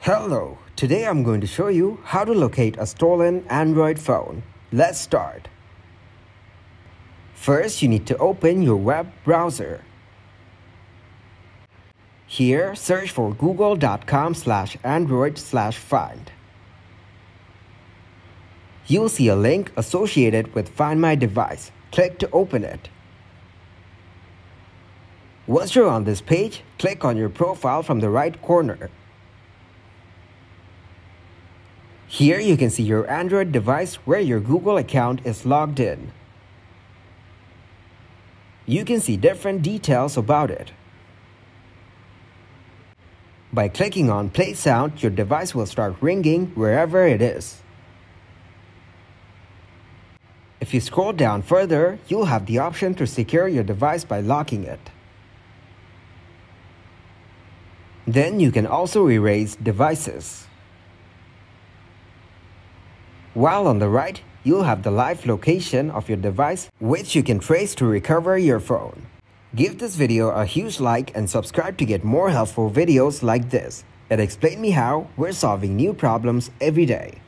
Hello, today I'm going to show you how to locate a stolen Android phone. Let's start. First, you need to open your web browser. Here, search for google.com/android/find. You'll see a link associated with Find My Device. Click to open it. Once you're on this page, click on your profile from the right corner. Here you can see your Android device where your Google account is logged in. You can see different details about it. By clicking on Play Sound, your device will start ringing wherever it is. If you scroll down further, you'll have the option to secure your device by locking it. Then you can also erase devices. While on the right, you'll have the live location of your device, which you can trace to recover your phone. Give this video a huge like and subscribe to get more helpful videos like this. At Explain Me How, we're solving new problems every day.